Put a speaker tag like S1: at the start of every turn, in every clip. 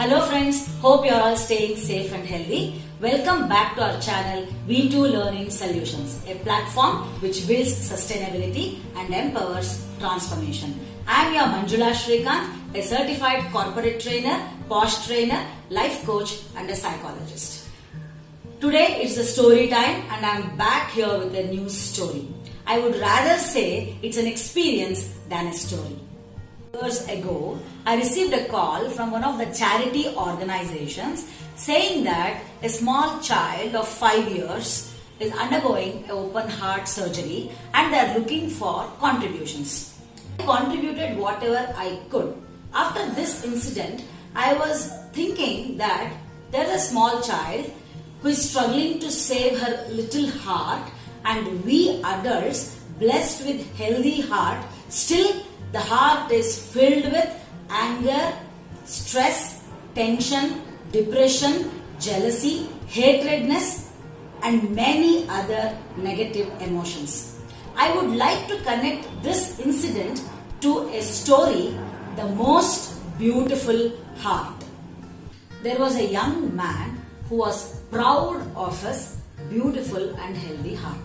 S1: Hello friends, hope you are all staying safe and healthy. Welcome back to our channel V2 Learning Solutions, a platform which builds sustainability and empowers transformation. I am your Manjula Shrikant, a certified corporate trainer, POSH trainer, life coach and a psychologist. Today it's the story time and I am back here with a new story. I would rather say it's an experience than a story. Years ago, I received a call from one of the charity organizations saying that a small child of 5 years is undergoing open heart surgery and they are looking for contributions. I contributed whatever I could. After this incident, I was thinking that there is a small child who is struggling to save her little heart, and we adults blessed with healthy heart, still the heart is filled with anger, stress, tension, depression, jealousy, hatredness and many other negative emotions. I would like to connect this incident to a story, The Most Beautiful Heart. There was a young man who was proud of his beautiful and healthy heart.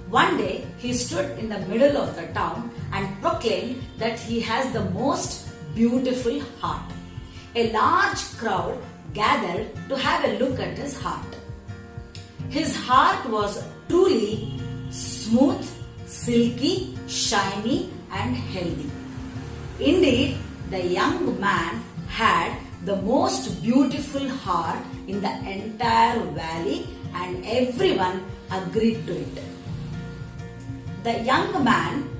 S1: One day, he stood in the middle of the town and proclaimed that he has the most beautiful heart. A large crowd gathered to have a look at his heart. His heart was truly smooth, silky, shiny and healthy. Indeed, the young man had the most beautiful heart in the entire valley and everyone agreed to it. The young man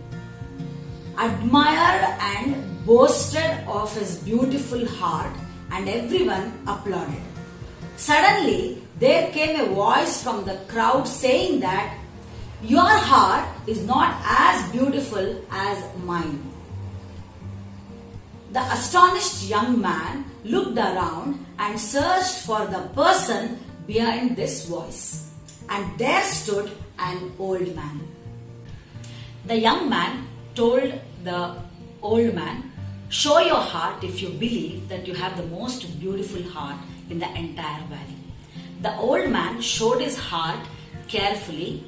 S1: admired and boasted of his beautiful heart and everyone applauded. Suddenly, there came a voice from the crowd saying that your heart is not as beautiful as mine. The astonished young man looked around and searched for the person behind this voice. And there stood an old man. The young man told the old man, show your heart if you believe that you have the most beautiful heart in the entire valley. The old man showed his heart carefully.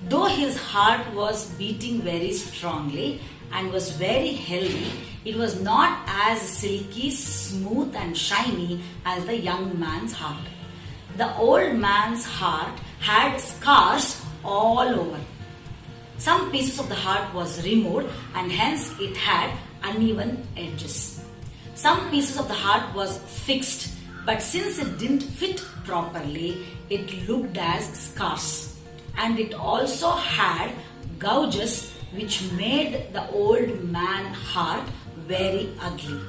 S1: Though his heart was beating very strongly and was very healthy, it was not as silky, smooth and shiny as the young man's heart. The old man's heart had scars all over. Some pieces of the heart was removed and hence it had uneven edges. Some pieces of the heart was fixed, but since it didn't fit properly, it looked as scars. And it also had gouges which made the old man's heart very ugly.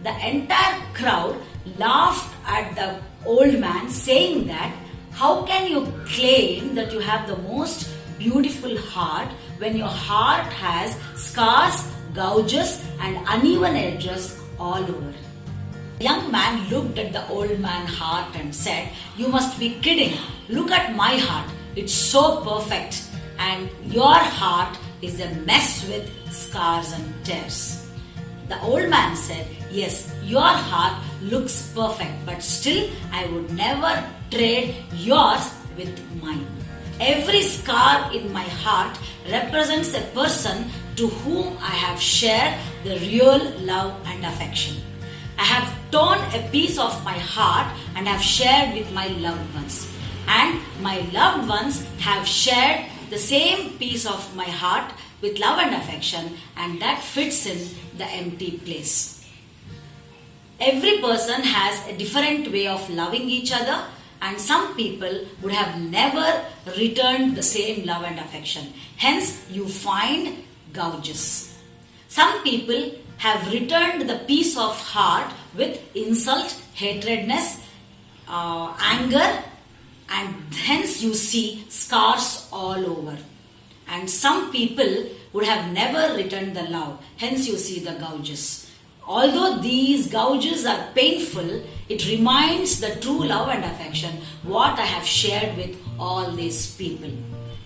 S1: The entire crowd laughed at the old man saying that how can you claim that you have the most beautiful heart when your heart has scars, gouges and uneven edges all over. The young man looked at the old man's heart and said, you must be kidding. Look at my heart. It's so perfect. And your heart is a mess with scars and tears. The old man said, yes, your heart looks perfect, but still I would never trade yours with mine. Every scar in my heart represents a person to whom I have shared the real love and affection. I have torn a piece of my heart and have shared with my loved ones. And my loved ones have shared the same piece of my heart with love and affection, and that fits in the empty place. Every person has a different way of loving each other, and some people would have never returned the same love and affection. Hence, you find gouges. Some people have returned the piece of heart with insult, hatredness, anger, and hence you see scars all over. And some people would have never returned the love, hence you see the gouges. Although these gouges are painful, it reminds the true love and affection what I have shared with all these people.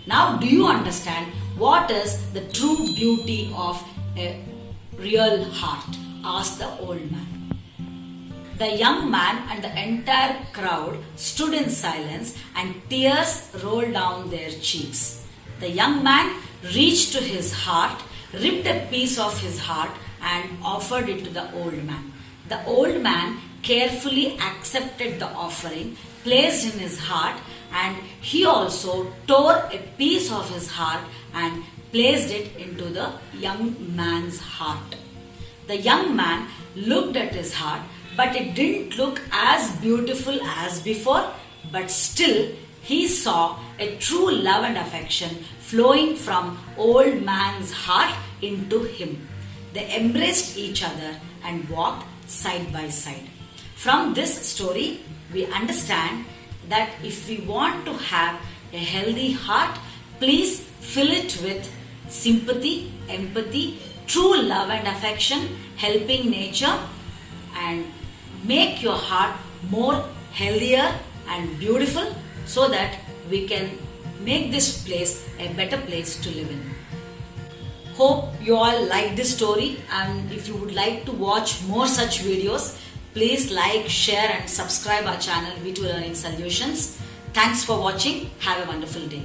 S1: Now do you understand what is the true beauty of a real heart? Asked the old man. The young man and the entire crowd stood in silence and tears rolled down their cheeks. The young man reached to his heart, ripped a piece of his heart and offered it to the old man. The old man carefully accepted the offering placed in his heart, and he also tore a piece of his heart and placed it into the young man's heart. The young man looked at his heart, but it didn't look as beautiful as before, but still he saw a true love and affection flowing from old man's heart into him. They embraced each other and walked side by side. From this story, we understand that if we want to have a healthy heart, please fill it with sympathy, empathy, true love and affection, helping nature, and make your heart more healthier and beautiful so that we can make this place a better place to live in. Hope you all like this story, and if you would like to watch more such videos, please like, share and subscribe our channel V2 Learning Solutions. Thanks for watching. Have a wonderful day.